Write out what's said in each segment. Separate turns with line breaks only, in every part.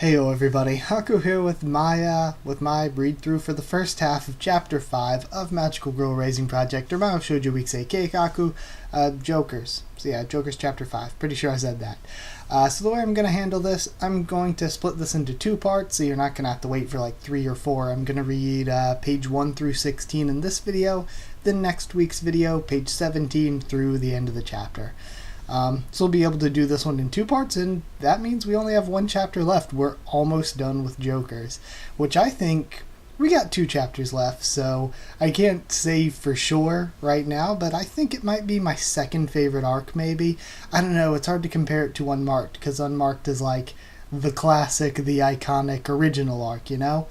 Heyo everybody, Haku here with my read through for the first half of Chapter 5 of Magical Girl Raising Project, or Mahou Shoujo Ikusei Keikaku, JOKERS. So yeah, JOKERS Chapter 5, pretty sure I said that. So the way I'm going to handle this, I'm going to split this into two parts, so you're not going to have to wait for like 3 or 4. I'm going to read page 1 through 16 in this video, then next week's video, page 17 through the end of the chapter. So we'll be able to do this one in 2 parts, and that means we only have 1 chapter left. We're almost done with JOKERS, which I think we got 2 chapters left, so I can't say for sure right now, but I think it might be my second favorite arc, maybe. I don't know, it's hard to compare it to Unmarked, because Unmarked is like the classic, the iconic, original arc, you know?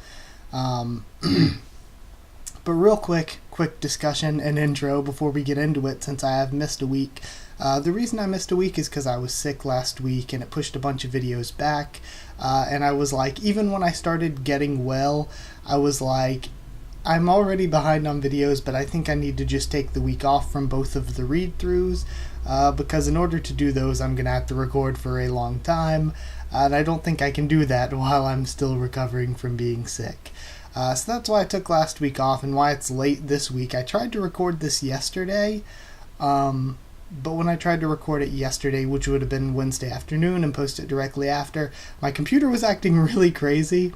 But real quick discussion and intro before we get into it, since I have missed a week. The reason I missed a week is because I was sick last week and it pushed a bunch of videos back. And I was like, even when I started getting well, I was like, I'm already behind on videos, but I think I need to just take the week off from both of the read-throughs. Because in order to do those, I'm going to have to record for a long time. And I don't think I can do that while I'm still recovering from being sick. So that's why I took last week off and why it's late this week. I tried to record this yesterday. But when I tried to record it yesterday, which would have been Wednesday afternoon, and post it directly after, my computer was acting really crazy.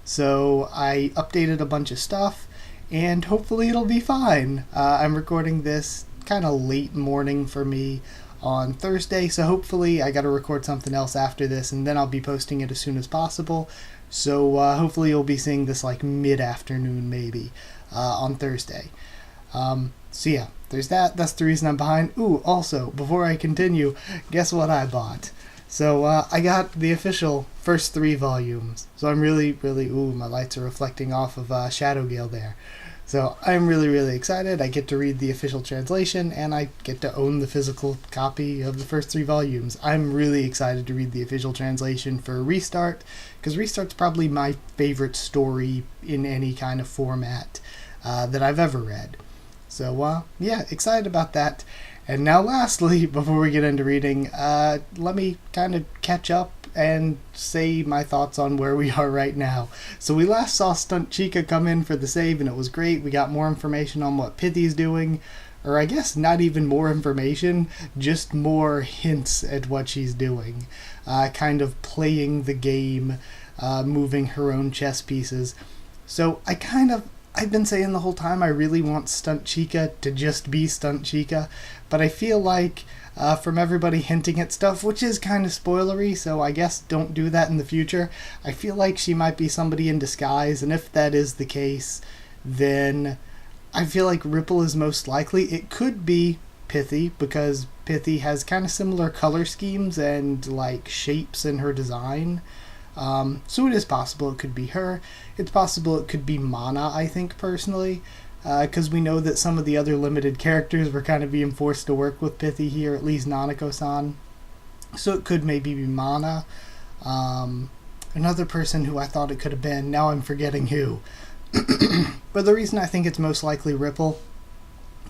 So I updated a bunch of stuff, and hopefully it'll be fine. I'm recording this kind of late morning for me on Thursday, so hopefully I gotta record something else after this, and then I'll be posting it as soon as possible. So hopefully you'll be seeing this like mid-afternoon maybe on Thursday. So yeah, there's that. That's the reason I'm behind. Ooh, also, before I continue, guess what I bought? So I got the official first 3 volumes. So I'm really, ooh, my lights are reflecting off of Shadowgale there. So I'm really excited. I get to read the official translation, and I get to own the physical copy of the first 3 volumes. I'm really excited to read the official translation for Restart, because Restart's probably my favorite story in any kind of format that I've ever read. So, yeah, excited about that. And now lastly, before we get into reading, let me kind of catch up and say my thoughts on where we are right now. So we last saw Stunt Chica come in for the save, and it was great. We got more information on what Pithy's doing. Or I guess not even more information, just more hints at what she's doing. Kind of playing the game, moving her own chess pieces. So I've been saying the whole time I really want Stunt Chica to just be Stunt Chica, but I feel like from everybody hinting at stuff, which is kind of spoilery, so I guess don't do that in the future, I feel like she might be somebody in disguise, and if that is the case, then I feel like Ripple is most likely. It could be Pithy, because Pithy has kind of similar color schemes and like shapes in her design. So it is possible it could be her. It's possible it could be Mana, I think, personally, because we know that some of the other limited characters were kind of being forced to work with Pithy here, at least Nanako-san. So it could maybe be Mana. Another person who I thought it could have been, now I'm forgetting who. But the reason I think it's most likely Ripple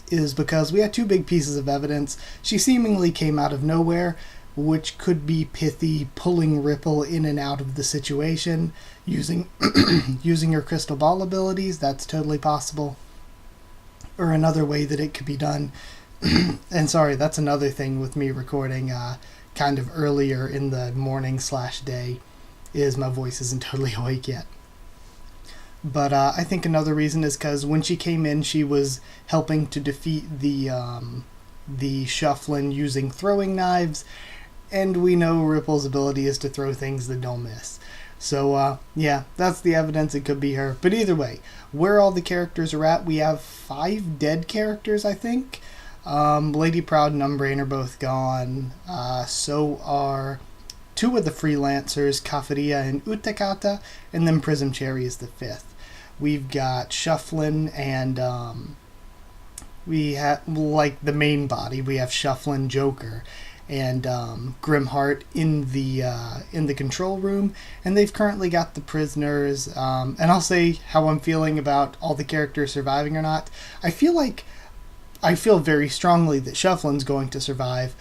is because we had 2 big pieces of evidence. She seemingly came out of nowhere, which could be Pithy pulling Ripple in and out of the situation using using her crystal ball abilities. That's totally possible. Or another way that it could be done, and sorry, that's another thing with me recording kind of earlier in the morning/day, is my voice isn't totally awake yet. But I think another reason is because when she came in, she was helping to defeat the Shufflin using throwing knives, and we know Ripple's ability is to throw things that don't miss. So, yeah, that's the evidence. It could be her. But either way, where all the characters are at, we have 5 dead characters, I think. Lady Proud and Umbrain are both gone. So are 2 of the freelancers, Kafuria and Utakata, and then Prism Cherry is the 5th. We've got Shufflin and, we have, like, the main body, we have Shufflin, Joker, and Grimheart in the control room, and they've currently got the prisoners, and I'll say how I'm feeling about all the characters surviving or not. I feel very strongly that Shufflin's going to survive,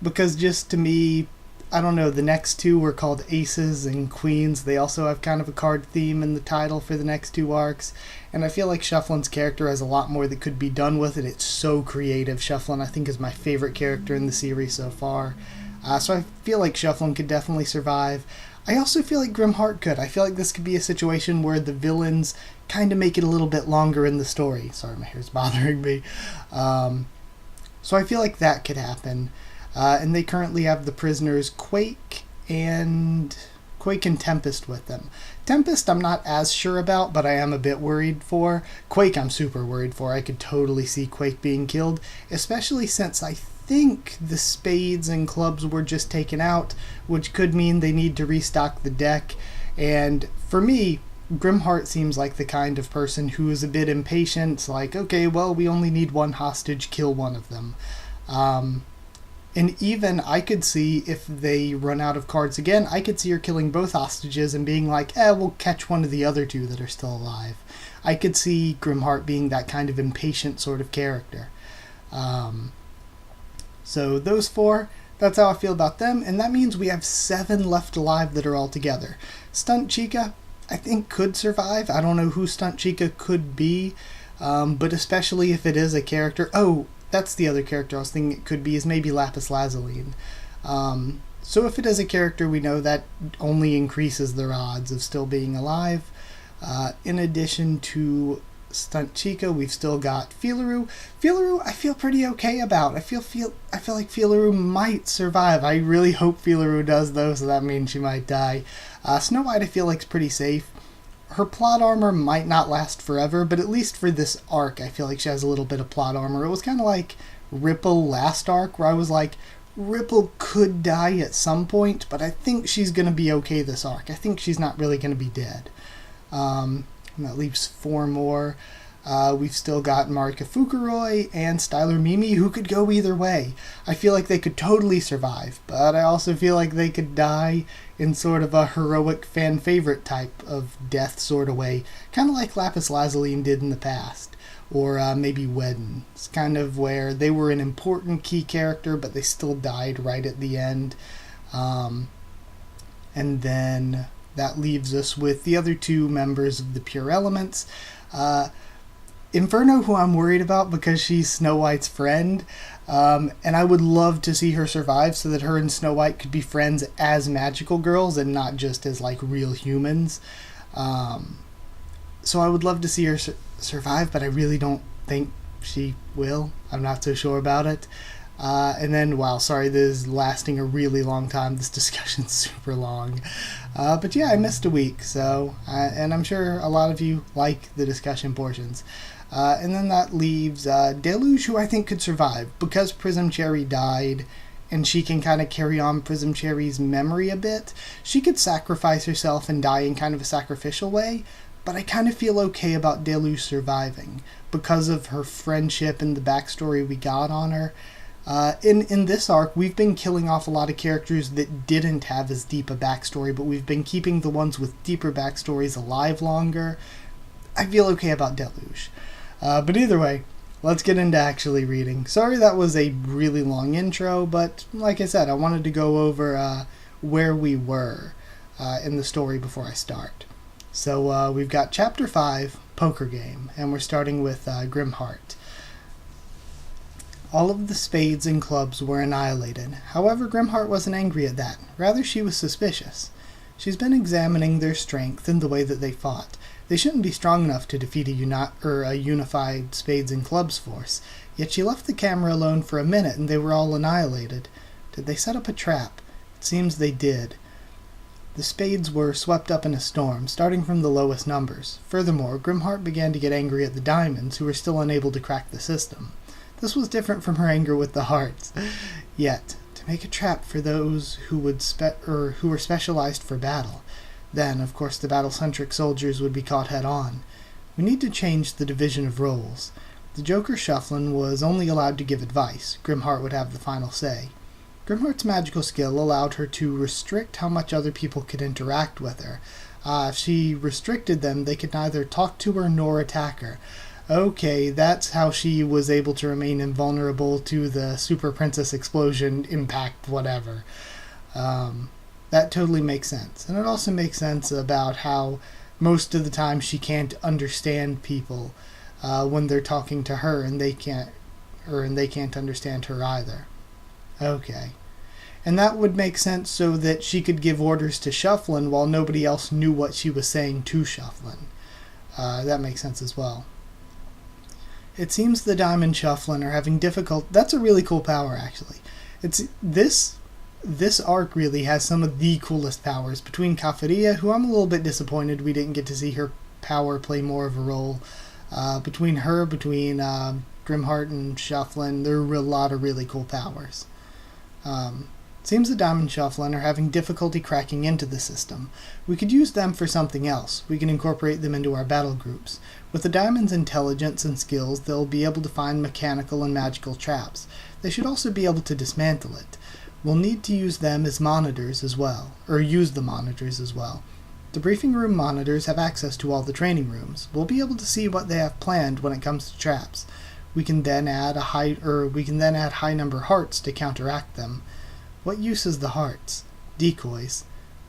because just to me, I don't know, the next two were called Aces and Queens. They also have kind of a card theme in the title for the next two arcs. And I feel like Shufflin's character has a lot more that could be done with it. It's so creative. Shufflin, I think, is my favorite character in the series so far. So I feel like Shufflin could definitely survive. I also feel like Grimheart could. I feel like this could be a situation where the villains kind of make it a little bit longer in the story. Sorry, my hair's bothering me. So I feel like that could happen. And they currently have the prisoners Quake and Tempest with them. Tempest I'm not as sure about, but I am a bit worried for. Quake I'm super worried for. I could totally see Quake being killed, especially since I think the spades and clubs were just taken out, which could mean they need to restock the deck. And for me, Grimheart seems like the kind of person who is a bit impatient, like, okay, well, we only need one hostage, kill one of them. And even I could see, if they run out of cards again, I could see her killing both hostages and being like, we'll catch one of the other two that are still alive. I could see Grimheart being that kind of impatient sort of character. So those four, that's how I feel about them, and that means we have 7 left alive that are all together. Stunt Chica, I think, could survive. I don't know who Stunt Chica could be, but especially if it is a character... Oh, that's the other character I was thinking it could be, is maybe Lapis Lazuli. So if it is a character, we know that only increases their odds of still being alive. In addition to Stunt Chica, we've still got Filaru. Filaru, I feel pretty okay about. I feel like Filaru might survive. I really hope Filaru does, though, so that means she might die. Snow White, I feel like, is pretty safe. Her plot armor might not last forever, but at least for this arc, I feel like she has a little bit of plot armor. It was kind of like Ripple last arc, where I was like, Ripple could die at some point, but I think she's going to be okay this arc. I think she's not really going to be dead. And that leaves 4 more. We've still got Marika Fukuroi and Styler Mimi, who could go either way. I feel like they could totally survive, but I also feel like they could die in sort of a heroic fan favorite type of death sort of way, kind of like Lapis Lazuli did in the past, or maybe Wedden. It's kind of where they were an important key character, but they still died right at the end. And then that leaves us with the other 2 members of the Pure Elements. Inferno, who I'm worried about because she's Snow White's friend, and I would love to see her survive so that her and Snow White could be friends as magical girls and not just as, like, real humans. So I would love to see her survive, but I really don't think she will. I'm not so sure about it. And then, wow, sorry, this is lasting a really long time. This discussion's super long. But yeah, I missed a week, so, and I'm sure a lot of you like the discussion portions. And then that leaves Deluge, who I think could survive, because Prism Cherry died, and she can kind of carry on Prism Cherry's memory a bit. She could sacrifice herself and die in kind of a sacrificial way, but I kind of feel okay about Deluge surviving, because of her friendship and the backstory we got on her. In this arc, we've been killing off a lot of characters that didn't have as deep a backstory, but we've been keeping the ones with deeper backstories alive longer. I feel okay about Deluge. But either way, let's get into actually reading. Sorry that was a really long intro, but like I said, I wanted to go over where we were in the story before I start. So we've got Chapter 5, Poker Game, and we're starting with Grimheart. All of the spades and clubs were annihilated. However, Grimheart wasn't angry at that. Rather, she was suspicious. She's been examining their strength and the way that they fought. They shouldn't be strong enough to defeat a unified spades and clubs force. Yet she left the camera alone for a minute and they were all annihilated. Did they set up a trap? It seems they did. The spades were swept up in a storm, starting from the lowest numbers. Furthermore, Grimheart began to get angry at the diamonds, who were still unable to crack the system. This was different from her anger with the hearts. Yet, to make a trap for those who were specialized for battle. Then, of course, the battle-centric soldiers would be caught head-on. We need to change the division of roles. The Joker Shufflin was only allowed to give advice. Grimheart would have the final say. Grimheart's magical skill allowed her to restrict how much other people could interact with her. If she restricted them, they could neither talk to her nor attack her. Okay, that's how she was able to remain invulnerable to the Super Princess explosion impact, whatever. That totally makes sense. And it also makes sense about how most of the time she can't understand people when they're talking to her, and they can't understand her either. Okay. And that would make sense so that she could give orders to Shufflin while nobody else knew what she was saying to Shufflin. That makes sense as well. It seems the Diamond Shufflin are having That's a really cool power, actually. This arc really has some of the coolest powers. Between Kafiria, who I'm a little bit disappointed we didn't get to see her power play more of a role. Between Grimheart and Shufflin, there are a lot of really cool powers. Seems the Diamond Shufflin are having difficulty cracking into the system. We could use them for something else. We can incorporate them into our battle groups. With the Diamond's intelligence and skills, they'll be able to find mechanical and magical traps. They should also be able to dismantle it. We'll need to use them as monitors as well, or use the monitors as well. The briefing room monitors have access to all the training rooms. We'll be able to see what they have planned when it comes to traps. We can then add high number hearts to counteract them. What use is the hearts? Decoys.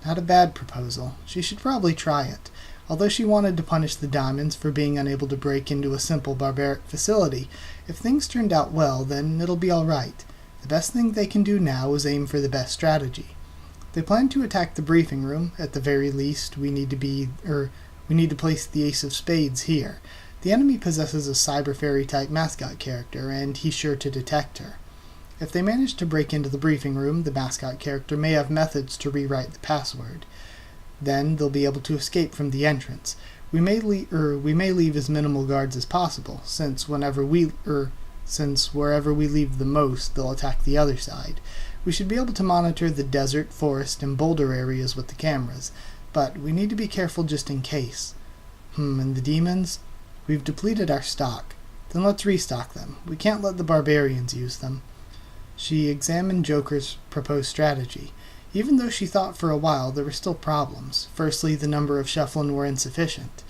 Not a bad proposal. She should probably try it. Although she wanted to punish the Diamonds for being unable to break into a simple barbaric facility, if things turned out well, then it'll be alright. The best thing they can do now is aim for the best strategy. They plan to attack the briefing room. At the very least, we need to place the Ace of Spades here. The enemy possesses a Cyber Fairy type mascot character, and he's sure to detect her. If they manage to break into the briefing room, the mascot character may have methods to rewrite the password. Then they'll be able to escape from the entrance. We may leave as minimal guards as possible, since wherever we leave the most, they'll attack the other side. We should be able to monitor the desert, forest, and boulder areas with the cameras, but we need to be careful just in case. And the demons? We've depleted our stock. Then let's restock them. We can't let the barbarians use them. She examined Joker's proposed strategy. Even though she thought for a while, there were still problems. Firstly, the number of Shufflin were insufficient.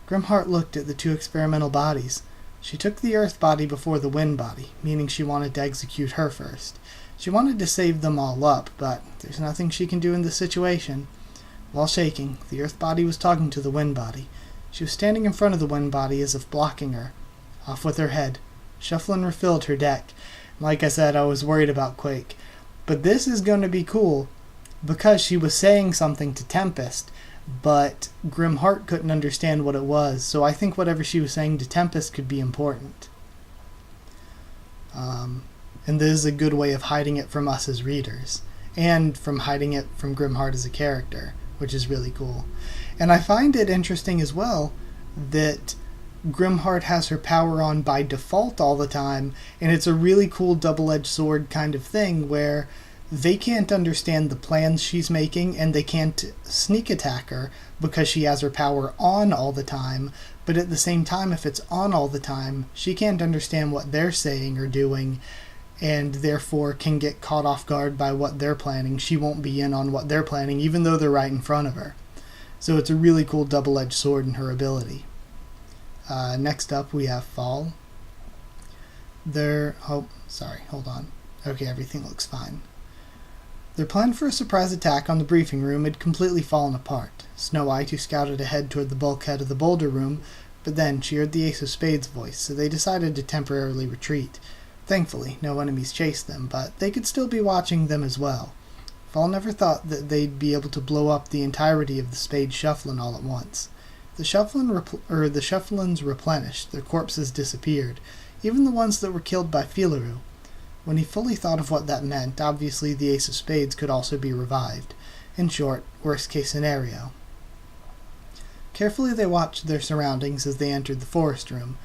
Grimheart looked at the two experimental bodies. She took the earth body before the wind body, meaning she wanted to execute her first. She wanted to save them all up, but there's nothing she can do in this situation. While shaking, the earth body was talking to the wind body. She was standing in front of the wind body as if blocking her. Off with her head. Shufflin refilled her deck. Like I said, I was worried about Quake. But this is going to be cool, because she was saying something to Tempest, but Grimheart couldn't understand what it was, so I think whatever she was saying to Tempest could be important. And this is a good way of hiding it from us as readers, and from hiding it from Grimheart as a character, which is really cool. And I find it interesting as well that Grimheart has her power on by default all the time, and it's a really cool double-edged sword kind of thing where they can't understand the plans she's making, and they can't sneak attack her because she has her power on all the time, but at the same time, if it's on all the time, she can't understand what they're saying or doing, and therefore can get caught off guard by what they're planning. She won't be in on what they're planning, even though they're right in front of her. So it's a really cool double-edged sword in her ability. Next up, we have Fall. Hold on. Okay, everything looks fine. Their plan for a surprise attack on the briefing room had completely fallen apart. Snow White, who scouted ahead toward the bulkhead of the boulder room, but then she heard the Ace of Spades' voice, so they decided to temporarily retreat. Thankfully, no enemies chased them, but they could still be watching them as well. Fall never thought that they'd be able to blow up the entirety of the Spade Shufflin all at once. The Shufflins replenished, their corpses disappeared, even the ones that were killed by Filaru. When he fully thought of what that meant, obviously the Ace of Spades could also be revived. In short, worst case scenario. Carefully they watched their surroundings as they entered the forest room,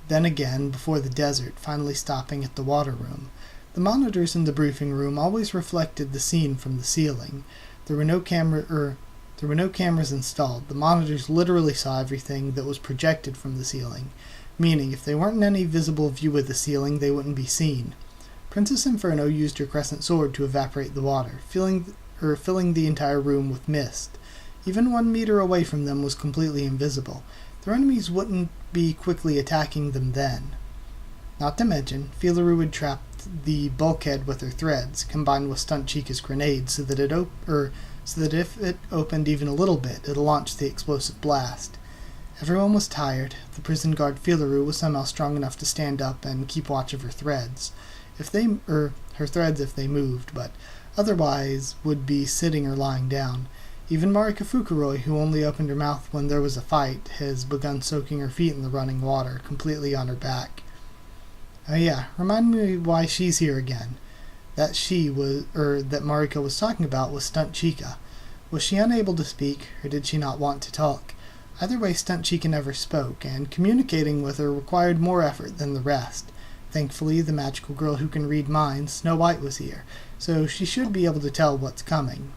then again before the desert, finally stopping at the water room. The monitors in the briefing room always reflected the scene from the ceiling. There were no cameras installed. The monitors literally saw everything that was projected from the ceiling, meaning if they weren't in any visible view of the ceiling, they wouldn't be seen. Princess Inferno used her crescent sword to evaporate the water, filling the entire room with mist. Even 1 meter away from them was completely invisible. Their enemies wouldn't be quickly attacking them then. Not to mention, Filaru had trapped the bulkhead with her threads, combined with Stunt Chica's grenade, so that if it opened even a little bit, it'll launch the explosive blast. Everyone was tired. The prison guard Filuru was somehow strong enough to stand up and keep watch of her threads. Her threads if they moved, but otherwise would be sitting or lying down. Even Marika Fukuroi, who only opened her mouth when there was a fight, has begun soaking her feet in the running water, completely on her back. Oh yeah, remind me why she's here again. That Marika was talking about was Stunt Chica. Was she unable to speak, or did she not want to talk? Either way, Stunt Chica never spoke, and communicating with her required more effort than the rest. Thankfully, the magical girl who can read minds, Snow White, was here, so she should be able to tell what's coming.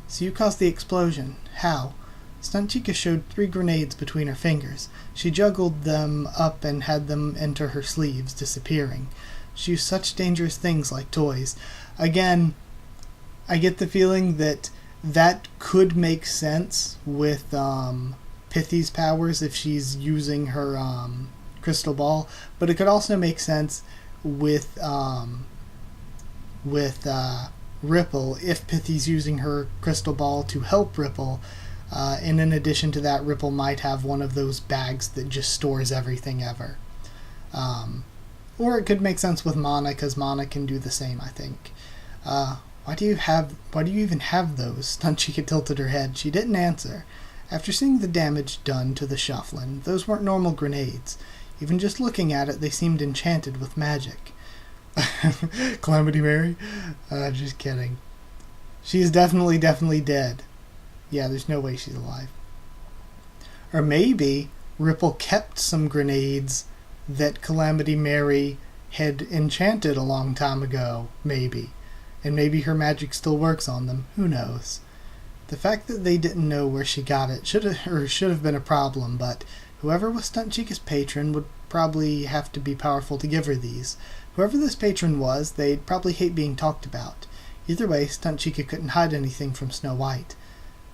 So you caused the explosion. How? Stunt Chica showed 3 grenades between her fingers. She juggled them up and had them enter her sleeves, disappearing. She used such dangerous things like toys. Again, I get the feeling that could make sense with Pithy's powers if she's using her crystal ball, but it could also make sense with Ripple if Pithy's using her crystal ball to help Ripple, and in addition to that, Ripple might have one of those bags that just stores everything ever. Or it could make sense with Mana, because Mana can do the same, I think. Why do you even have those? Stunt Chica tilted her head. She didn't answer. After seeing the damage done to the Shufflin, those weren't normal grenades. Even just looking at it, they seemed enchanted with magic. Calamity Mary? Just kidding. She's definitely dead. Yeah, there's no way she's alive. Or maybe Ripple kept some grenades that Calamity Mary had enchanted a long time ago, maybe. And maybe her magic still works on them. Who knows? The fact that they didn't know where she got it should have been a problem, but whoever was Stunt Chica's patron would probably have to be powerful to give her these. Whoever this patron was, they'd probably hate being talked about. Either way, Stunt Chica couldn't hide anything from Snow White.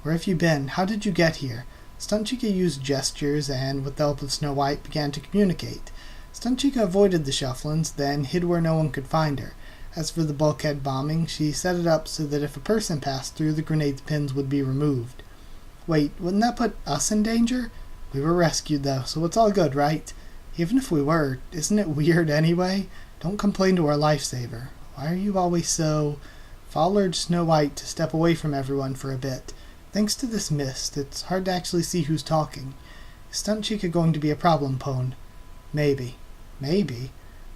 Where have you been? How did you get here? Stunt Chica used gestures and, with the help of Snow White, began to communicate. Stunt Chica avoided the Shufflins, then hid where no one could find her. As for the bulkhead bombing, she set it up so that if a person passed through, the grenade's pins would be removed. Wait, wouldn't that put us in danger? We were rescued, though, so it's all good, right? Even if we were, isn't it weird anyway? Don't complain to our lifesaver. Why are you always so... Fall urged Snow White to step away from everyone for a bit. Thanks to this mist, it's hard to actually see who's talking. Is Stunt Chica going to be a problem, Pone? Maybe. Maybe.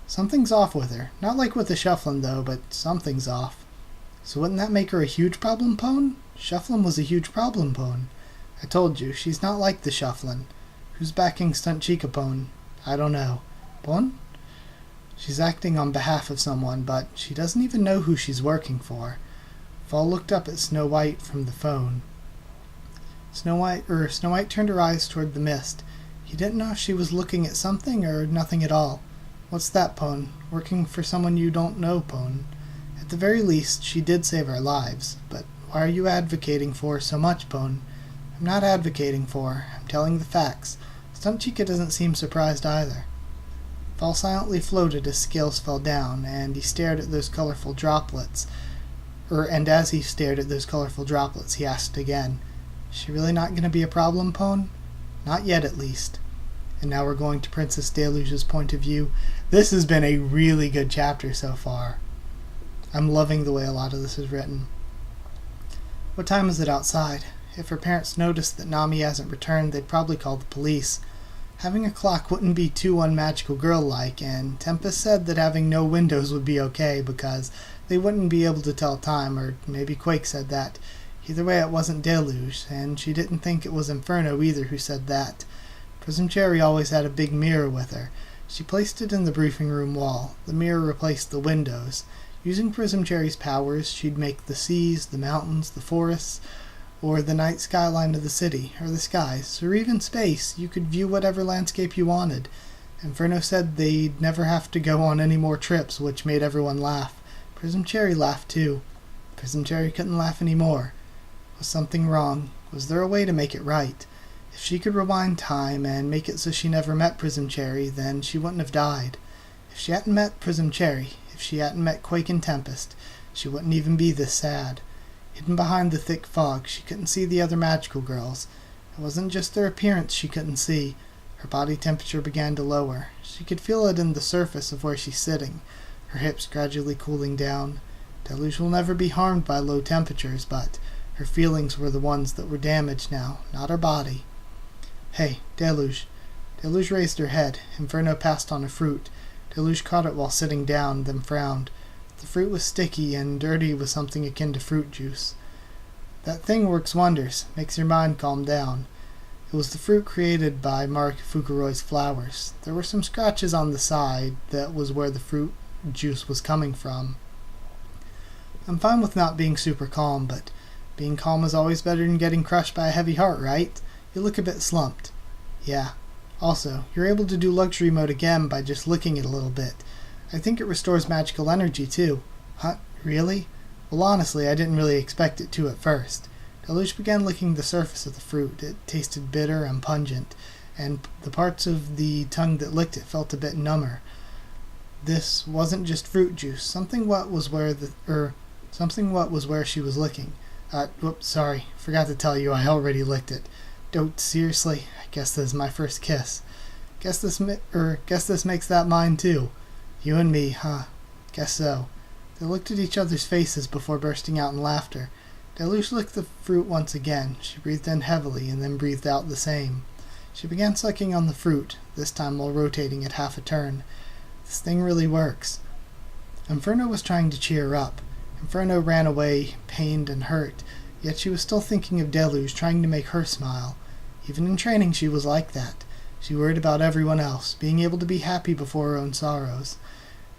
Something's off with her. Not like with the Shufflin, though, but something's off. So wouldn't that make her a huge problem, Pone? Shufflin was a huge problem, Pone. I told you, she's not like the Shufflin. Who's backing Stunt Chica, Pone? I don't know. Pone? She's acting on behalf of someone, but she doesn't even know who she's working for. Fall looked up at Snow White from the phone. Snow White turned her eyes toward the mist. He didn't know if she was looking at something or nothing at all. What's that, Pone? Working for someone you don't know, Pone. At the very least, she did save our lives. But why are you advocating for her so much, Pone? I'm not advocating for her. I'm telling the facts. Stunt Chica doesn't seem surprised either. Fall silently floated as scales fell down, and he stared at those colorful droplets. And as he stared at those colorful droplets, he asked again, Is she really not going to be a problem, Pone? Not yet, at least. And now we're going to Princess Deluge's point of view. This has been a really good chapter so far. I'm loving the way a lot of this is written. What time is it outside? If her parents noticed that Nami hasn't returned, they'd probably call the police. Having a clock wouldn't be too unmagical girl-like, and Tempest said that having no windows would be okay because they wouldn't be able to tell time, or maybe Quake said that. Either way, it wasn't Deluge, and she didn't think it was Inferno either who said that. Prism Cherry always had a big mirror with her. She placed it in the briefing room wall. The mirror replaced the windows. Using Prism Cherry's powers, she'd make the seas, the mountains, the forests, or the night skyline of the city, or the skies, or even space. You could view whatever landscape you wanted. Inferno said they'd never have to go on any more trips, which made everyone laugh. Prism Cherry laughed too. Prism Cherry couldn't laugh anymore. Was something wrong? Was there a way to make it right? If she could rewind time and make it so she never met Prism Cherry, then she wouldn't have died. If she hadn't met Prism Cherry, if she hadn't met Quake and Tempest, she wouldn't even be this sad. Hidden behind the thick fog, she couldn't see the other magical girls. It wasn't just their appearance she couldn't see. Her body temperature began to lower. She could feel it in the surface of where she's sitting, her hips gradually cooling down. Deluge will never be harmed by low temperatures, but her feelings were the ones that were damaged now, not her body. "Hey, Deluge." Deluge raised her head. Inferno passed on a fruit. Deluge caught it while sitting down, then frowned. The fruit was sticky and dirty with something akin to fruit juice. "That thing works wonders, makes your mind calm down." It was the fruit created by Marika Fukuroi's flowers. There were some scratches on the side. That was where the fruit juice was coming from. I'm fine with not being super calm, but being calm is always better than getting crushed by a heavy heart, right? You look a bit slumped. Yeah. Also, you're able to do luxury mode again by just licking it a little bit. I think it restores magical energy too. Huh? Really? Well, honestly, I didn't really expect it to at first. Deluge began licking the surface of the fruit. It tasted bitter and pungent, and the parts of the tongue that licked it felt a bit number. This wasn't just fruit juice. Something wet was where she was licking. Whoops, sorry. Forgot to tell you I already licked it. Don't, seriously? I guess this is my first kiss. Guess this makes that mine too. You and me, huh? Guess so. They looked at each other's faces before bursting out in laughter. Deluge licked the fruit once again. She breathed in heavily and then breathed out the same. She began sucking on the fruit, this time while rotating at half a turn. This thing really works. Inferno was trying to cheer her up. Inferno ran away, pained and hurt, yet she was still thinking of Deluge, trying to make her smile. Even in training she was like that. She worried about everyone else, being able to be happy before her own sorrows.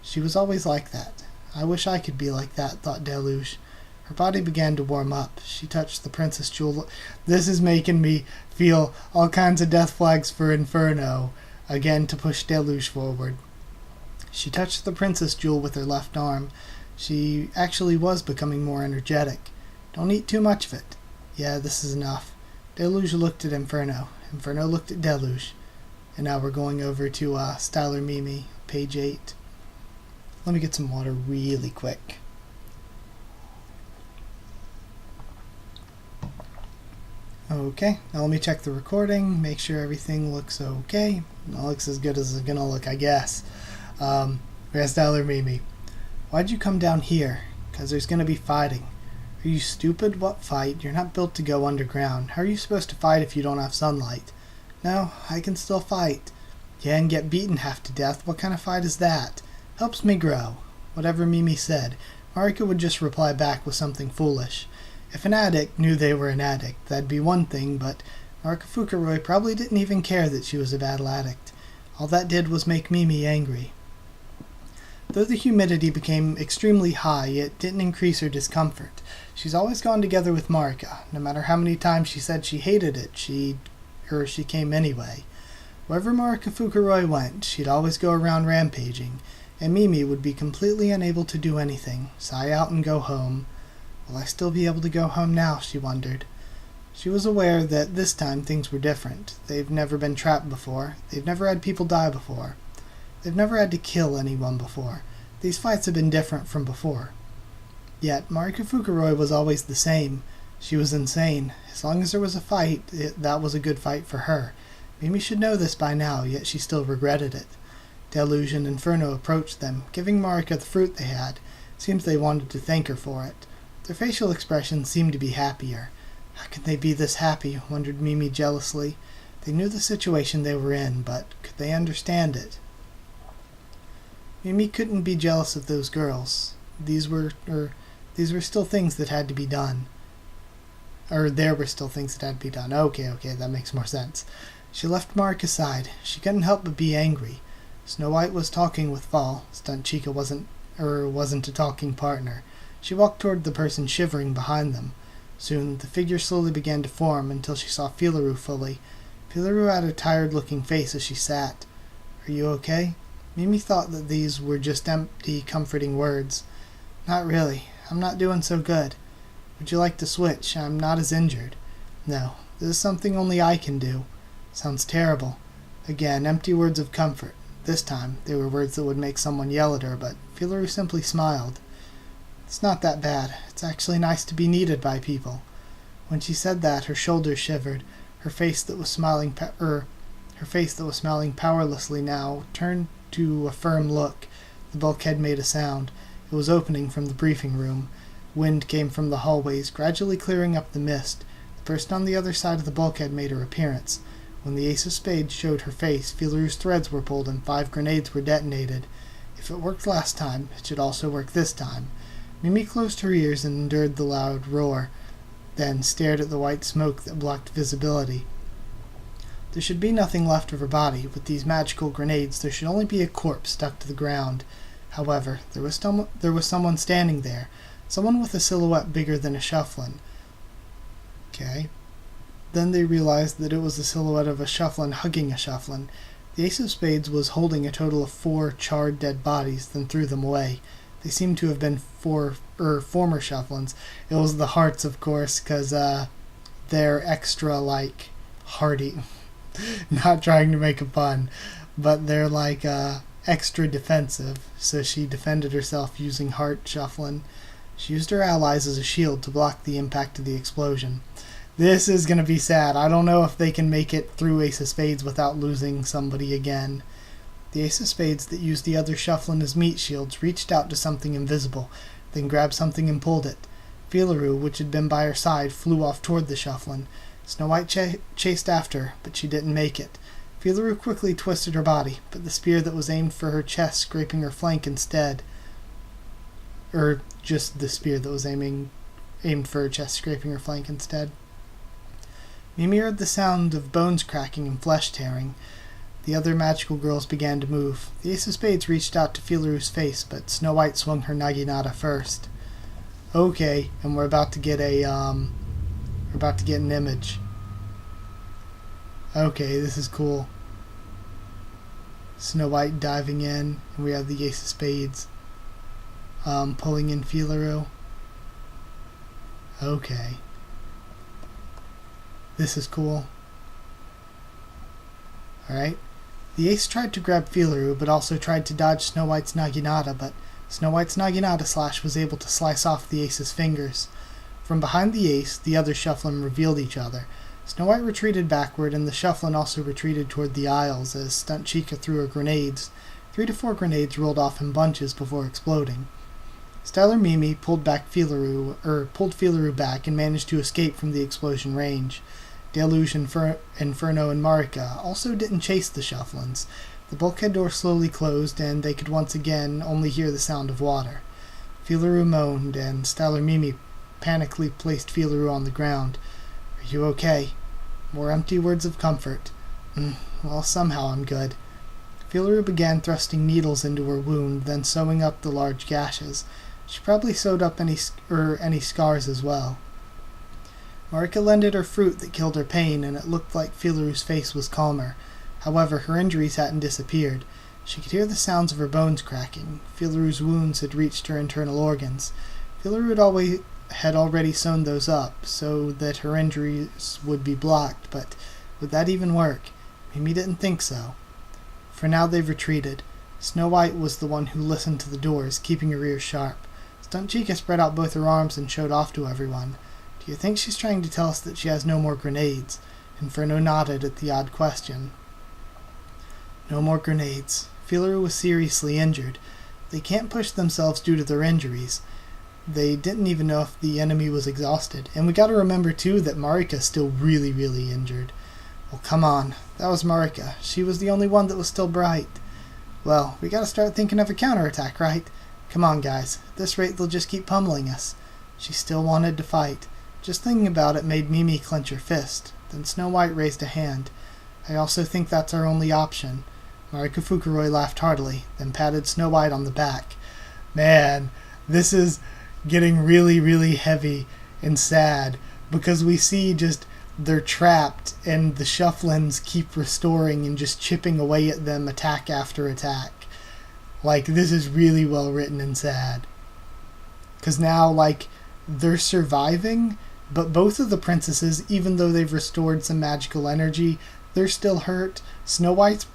She was always like that. I wish I could be like that, thought Deluge. Her body began to warm up. She touched the Princess Jewel. This is making me feel all kinds of death flags for Inferno, again to push Deluge forward. She touched the Princess Jewel with her left arm. She actually was becoming more energetic. Don't eat too much of it. Yeah, this is enough. Deluge looked at Inferno. Inferno looked at Deluge. And now we're going over to Styler Mimi, page 8. Let me get some water really quick. Okay, now let me check the recording, make sure everything looks okay. It looks as good as it's gonna look, I guess. Where's Styler Mimi? Why'd you come down here? 'Cause there's gonna be fighting. Are you stupid? What fight? You're not built to go underground. How are you supposed to fight if you don't have sunlight? No, I can still fight. Yeah, and get beaten half to death. What kind of fight is that? Helps me grow. Whatever Mimi said, Marika would just reply back with something foolish. If an addict knew they were an addict, that'd be one thing, but Marika Fukuroi probably didn't even care that she was a battle addict. All that did was make Mimi angry. Though the humidity became extremely high, it didn't increase her discomfort. She's always gone together with Marika. No matter how many times she said she hated it, she came anyway. Wherever Marika Fukuroi went, she'd always go around rampaging, and Mimi would be completely unable to do anything, sigh out and go home. Will I still be able to go home now, she wondered. She was aware that this time things were different. They've never been trapped before. They've never had people die before. They've never had to kill anyone before. These fights have been different from before. Yet, Marika Fukuroi was always the same. She was insane. As long as there was a fight, that was a good fight for her. Mimi should know this by now, yet she still regretted it. Deluge and Inferno approached them, giving Marika the fruit they had. Seems they wanted to thank her for it. Their facial expressions seemed to be happier. How could they be this happy, wondered Mimi jealously. They knew the situation they were in, but could they understand it? Mimi couldn't be jealous of those girls. These were still things that had to be done. There were still things that had to be done. Okay, that makes more sense. She left Mark aside. She couldn't help but be angry. Snow White was talking with Fall. Stunt Chica wasn't a talking partner. She walked toward the person shivering behind them. Soon, the figure slowly began to form until she saw Fillaroo fully. Fillaroo had a tired-looking face as she sat. Are you okay? Mimi thought that these were just empty, comforting words. Not really. I'm not doing so good. Would you like to switch? I'm not as injured. No, this is something only I can do. Sounds terrible. Again, empty words of comfort. This time, they were words that would make someone yell at her, but Filuru simply smiled. It's not that bad. It's actually nice to be needed by people. When she said that, her shoulders shivered. Her face that was smiling powerlessly now turned to a firm look. The bulkhead made a sound. It was opening from the briefing room. Wind came from the hallways, gradually clearing up the mist. The person on the other side of the bulkhead made her appearance. When the Ace of Spades showed her face, Filuru's threads were pulled and 5 grenades were detonated. If it worked last time, it should also work this time. Mimi closed her ears and endured the loud roar, then stared at the white smoke that blocked visibility. There should be nothing left of her body. With these magical grenades, there should only be a corpse stuck to the ground. However, there was someone standing there, someone with a silhouette bigger than a shufflin. Okay. Then they realized that it was the silhouette of a shufflin hugging a shufflin. The Ace of Spades was holding a total of 4 charred dead bodies, then threw them away. They seemed to have been former shufflins. It was the hearts, of course, because they're extra, hardy. Not trying to make a pun, but they're, extra defensive. So she defended herself using heart shuffling. She used her allies as a shield to block the impact of the explosion. This is going to be sad. I don't know if they can make it through Ace of Spades without losing somebody again. The Ace of Spades that used the other shufflin as meat shields reached out to something invisible, then grabbed something and pulled it. Filuru, which had been by her side, flew off toward the shufflin. Snow White chased after her, but she didn't make it. Filuru quickly twisted her body, but the spear that was aimed for her chest scraping her flank instead. Just the spear that was aimed for her chest scraping her flank instead. Mimi heard the sound of bones cracking and flesh tearing. The other magical girls began to move. The Ace of Spades reached out to Filuru's face, but Snow White swung her naginata first. Okay, and we're about to get an image. Okay, this is cool. Snow White diving in, and we have the Ace of Spades pulling in Filuru. Okay. This is cool. Alright. The Ace tried to grab Filuru, but also tried to dodge Snow White's naginata, but Snow White's naginata slash was able to slice off the Ace's fingers. From behind the Ace, the other shufflin revealed each other. Snow White retreated backward, and the shufflin also retreated toward the aisles as Stunt Chica threw her grenades. 3 to 4 grenades rolled off in bunches before exploding. Stellar Mimi pulled Filuru back and managed to escape from the explosion range. Deluge, Inferno, and Marika also didn't chase the shufflins. The bulkhead door slowly closed, and they could once again only hear the sound of water. Filuru moaned, and Stellar Mimi panically placed Filuru on the ground. "Are you okay?" More empty words of comfort. Well, somehow I'm good." Filuru began thrusting needles into her wound, then sewing up the large gashes. She probably sewed up any scars as well. Marika lended her fruit that killed her pain, and it looked like Filuru's face was calmer. However, her injuries hadn't disappeared. She could hear the sounds of her bones cracking. Filuru's wounds had reached her internal organs. Filuru had already sewn those up, so that her injuries would be blocked, but would that even work? Mimi didn't think so. For now they've retreated. Snow White was the one who listened to the doors, keeping her ears sharp. Stunt Chica spread out both her arms and showed off to everyone. "Do you think she's trying to tell us that she has no more grenades?" Inferno nodded at the odd question. No more grenades. Filuru was seriously injured. They can't push themselves due to their injuries. They didn't even know if the enemy was exhausted. And we gotta remember too that Marika's still really, really injured. Well, come on. That was Marika. She was the only one that was still bright. Well, we gotta start thinking of a counterattack, right? Come on, guys. At this rate, they'll just keep pummeling us. She still wanted to fight. Just thinking about it made Mimi clench her fist. Then Snow White raised a hand. "I also think that's our only option." Marika Fukuroi laughed heartily, then patted Snow White on the back. Man, this is getting really, really heavy and sad, because we see just they're trapped and the shufflins keep restoring and just chipping away at them attack after attack. This is really well written and sad. Because now, they're surviving, but both of the princesses, even though they've restored some magical energy, they're still hurt. Snow White's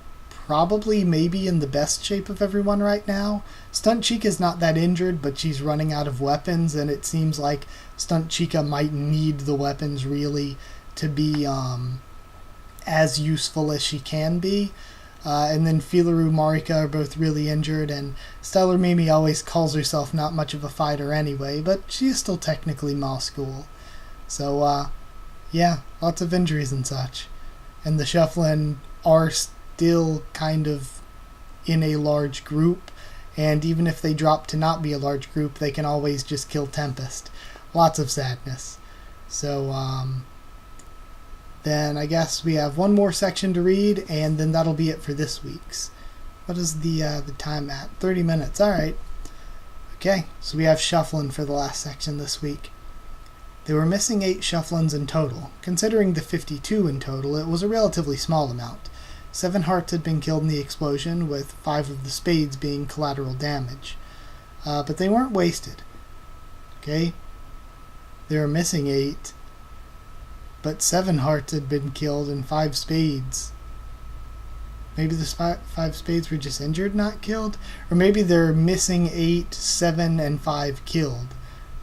probably maybe in the best shape of everyone right now. Stunt Chica's not that injured, but she's running out of weapons, and it seems like Stunt Chica might need the weapons really to be as useful as she can be. And then Filaru Marika are both really injured, and Stellar Mimi always calls herself not much of a fighter anyway, but she is still technically Mahou School. So, yeah, lots of injuries and such. And the Shufflin are still kind of in a large group, and even if they drop to not be a large group, they can always just kill Tempest. Lots of sadness. So, then I guess we have one more section to read, and then that'll be it for this week's. What is the time at? 30 minutes. Alright. Okay, so we have Shufflin for the last section this week. They were missing 8 Shufflins in total. Considering the 52 in total, it was a relatively small amount. 7 hearts had been killed in the explosion, with 5 of the spades being collateral damage. But they weren't wasted. Okay? They were missing 8. But 7 hearts had been killed and 5 spades. Maybe the 5 spades were just injured, not killed? Or maybe they're missing 8, 7, and 5 killed,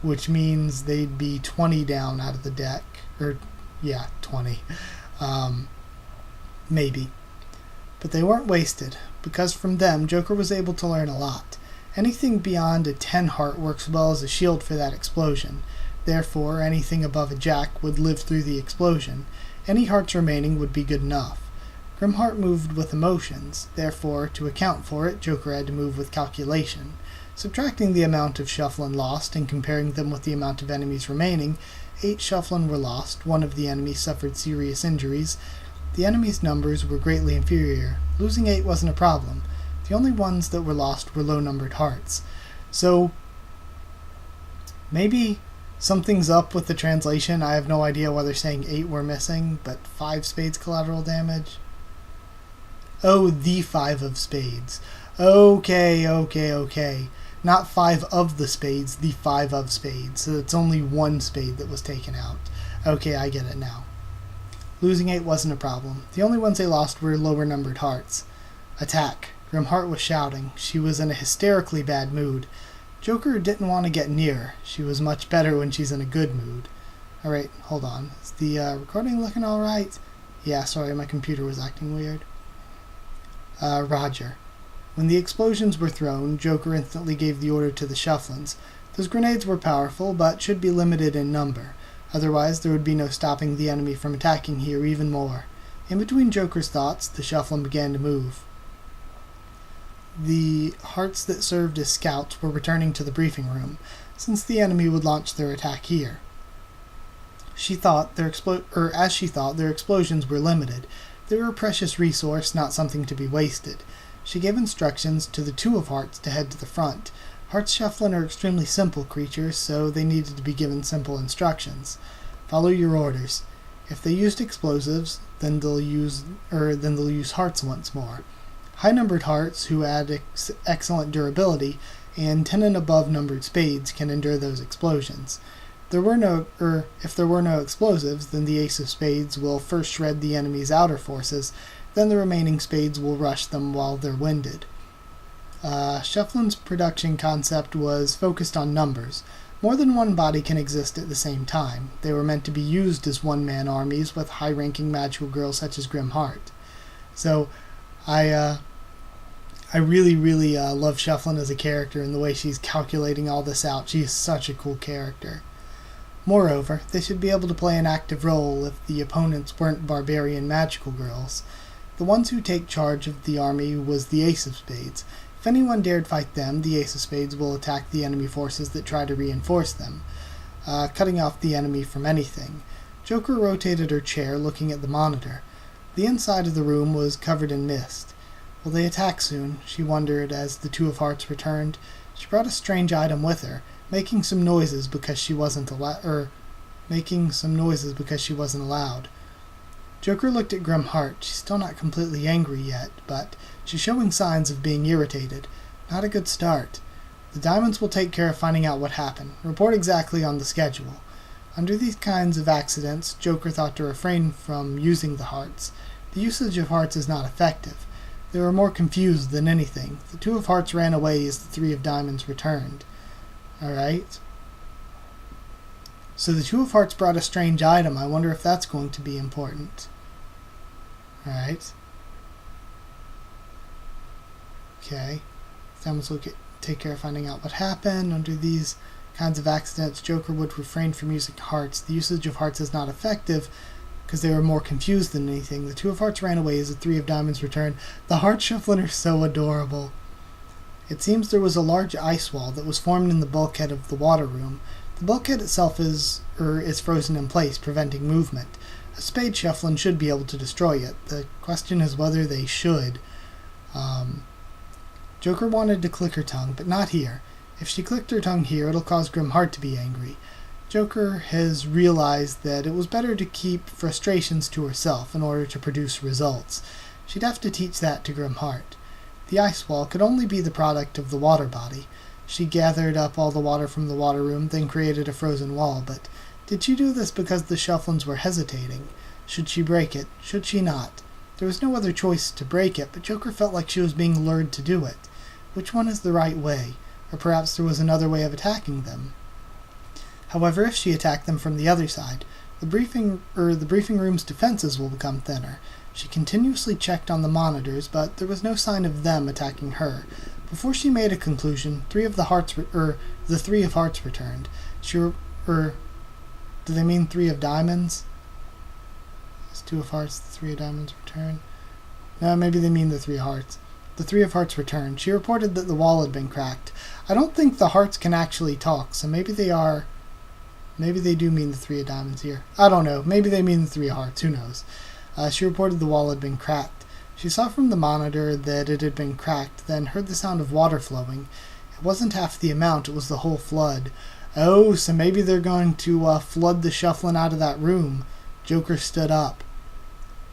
which means they'd be 20 down out of the deck. Or, yeah, 20. Maybe. But they weren't wasted, because from them, Joker was able to learn a lot. Anything beyond a 10 heart works well as a shield for that explosion. Therefore, anything above a jack would live through the explosion. Any hearts remaining would be good enough. Grimheart moved with emotions. Therefore, to account for it, Joker had to move with calculation. Subtracting the amount of Shufflin lost and comparing them with the amount of enemies remaining, 8 Shufflin were lost, 1 of the enemies suffered serious injuries. The enemies' numbers were greatly inferior. Losing 8 wasn't a problem. The only ones that were lost were low-numbered hearts. So, maybe something's up with the translation. I have no idea why they're saying 8 were missing, but 5 spades collateral damage? Oh, the 5 of spades. Okay. Not 5 of the spades, the 5 of spades. So it's only 1 spade that was taken out. Okay, I get it now. Losing 8 wasn't a problem. The only ones they lost were lower-numbered hearts. Attack. Grimheart was shouting. She was in a hysterically bad mood. Joker didn't want to get near. She was much better when she's in a good mood. Alright, hold on. Is the recording looking alright? Yeah, sorry, my computer was acting weird. Roger. When the explosions were thrown, Joker instantly gave the order to the Shufflins. Those grenades were powerful, but should be limited in number. Otherwise, there would be no stopping the enemy from attacking here even more. In between Joker's thoughts, the Shufflin began to move. The hearts that served as scouts were returning to the briefing room, since the enemy would launch their attack here. As she thought, their explosions were limited. They were a precious resource, not something to be wasted. She gave instructions to the 2 of hearts to head to the front. Hearts Shufflin are extremely simple creatures, so they needed to be given simple instructions. Follow your orders. If they used explosives, then they'll use hearts once more. High-numbered hearts, who add excellent durability, and 10 and above numbered spades can endure those explosions. If there were no explosives, then the ace of spades will first shred the enemy's outer forces, then the remaining spades will rush them while they're winded. Shufflin's production concept was focused on numbers. More than one body can exist at the same time. They were meant to be used as one-man armies with high-ranking magical girls such as Grimheart. So, I really love Shufflin as a character and the way she's calculating all this out. She is such a cool character. Moreover, they should be able to play an active role if the opponents weren't barbarian magical girls. The ones who take charge of the army was the Ace of Spades. If anyone dared fight them, the Ace of Spades will attack the enemy forces that try to reinforce them, cutting off the enemy from anything. Joker rotated her chair, looking at the monitor. The inside of the room was covered in mist. Will they attack soon? She wondered as the 2 of hearts returned. She brought a strange item with her, making some noises because she wasn't allowed. Joker looked at Grimheart. She's still not completely angry yet, but she's showing signs of being irritated. Not a good start. The diamonds will take care of finding out what happened. Report exactly on the schedule. Under these kinds of accidents, Joker thought to refrain from using the hearts. The usage of hearts is not effective. They were more confused than anything. The two of hearts ran away as the three of diamonds returned. Alright. So the two of hearts brought a strange item. I wonder if that's going to be important. Alright. Okay. Someone's will take care of finding out what happened. Under these kinds of accidents, Joker would refrain from using hearts. The usage of hearts is not effective because they were more confused than anything. The two of hearts ran away as the three of diamonds returned. The heart shuffling are so adorable. It seems there was a large ice wall that was formed in the bulkhead of the water room. The bulkhead itself is frozen in place, preventing movement. A spade shuffling should be able to destroy it. The question is whether they should. Joker wanted to click her tongue, but not here. If she clicked her tongue here, it'll cause Grimheart to be angry. Joker has realized that it was better to keep frustrations to herself in order to produce results. She'd have to teach that to Grimheart. The ice wall could only be the product of the water body. She gathered up all the water from the water room, then created a frozen wall, but did she do this because the Shufflins were hesitating? Should she break it? Should she not? There was no other choice to break it, but Joker felt like she was being lured to do it. Which one is the right way? Or perhaps there was another way of attacking them. However, if she attacked them from the other side, the briefing room's defenses will become thinner. She continuously checked on the monitors, but there was no sign of them attacking her. Before she made a conclusion, the three of hearts returned. Do they mean three of diamonds? It's two of hearts, the three of diamonds return. No, maybe they mean the three of hearts. The three of hearts returned. She reported that the wall had been cracked. I don't think the hearts can actually talk, so maybe they do mean the three of diamonds here. I don't know. Maybe they mean the three of hearts. Who knows? She reported the wall had been cracked. She saw from the monitor that it had been cracked, then heard the sound of water flowing. It wasn't half the amount, it was the whole flood. Oh, so maybe they're going to flood the Shufflin out of that room. Joker stood up.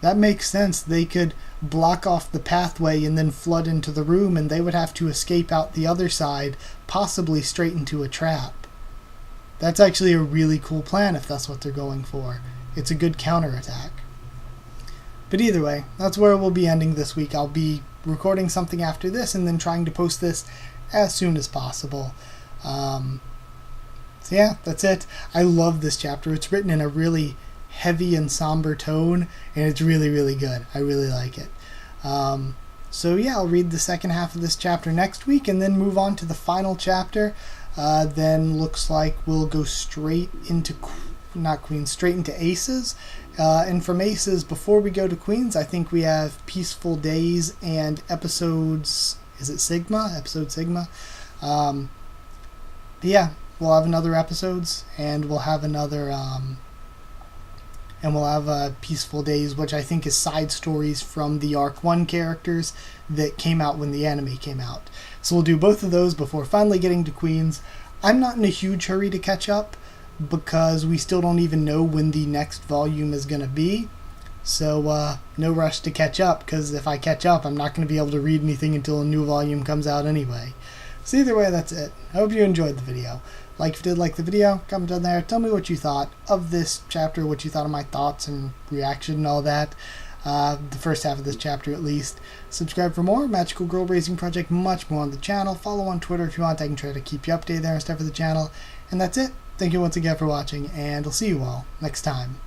That makes sense. They could block off the pathway and then flood into the room, and they would have to escape out the other side, possibly straight into a trap. That's actually a really cool plan if that's what they're going for. It's a good counterattack. But either way, that's where we'll be ending this week. I'll be recording something after this and then trying to post this as soon as possible. So yeah, that's it. I love this chapter. It's written in a really heavy and somber tone, and it's really, really good. I really like it. So yeah, I'll read the second half of this chapter next week and then move on to the final chapter. Then looks like we'll go straight into straight into Aces. And from Aces, before we go to Queens, I think we have Peaceful Days and episodes. Is it Sigma? Episode Sigma. But yeah, we'll have another episodes, and we'll have another. And we'll have Peaceful Days, which I think is side stories from the Arc 1 characters that came out when the anime came out. So we'll do both of those before finally getting to Queens. I'm not in a huge hurry to catch up, because we still don't even know when the next volume is going to be. So no rush to catch up, because if I catch up, I'm not going to be able to read anything until a new volume comes out anyway. So either way, that's it. I hope you enjoyed the video. Like if you did like the video, comment down there. Tell me what you thought of this chapter, what you thought of my thoughts and reaction and all that. The first half of this chapter at least. Subscribe for more Magical Girl Raising Project, much more on the channel. Follow on Twitter if you want. I can try to keep you updated there and stuff for the channel. And that's it. Thank you once again for watching, and I'll see you all next time.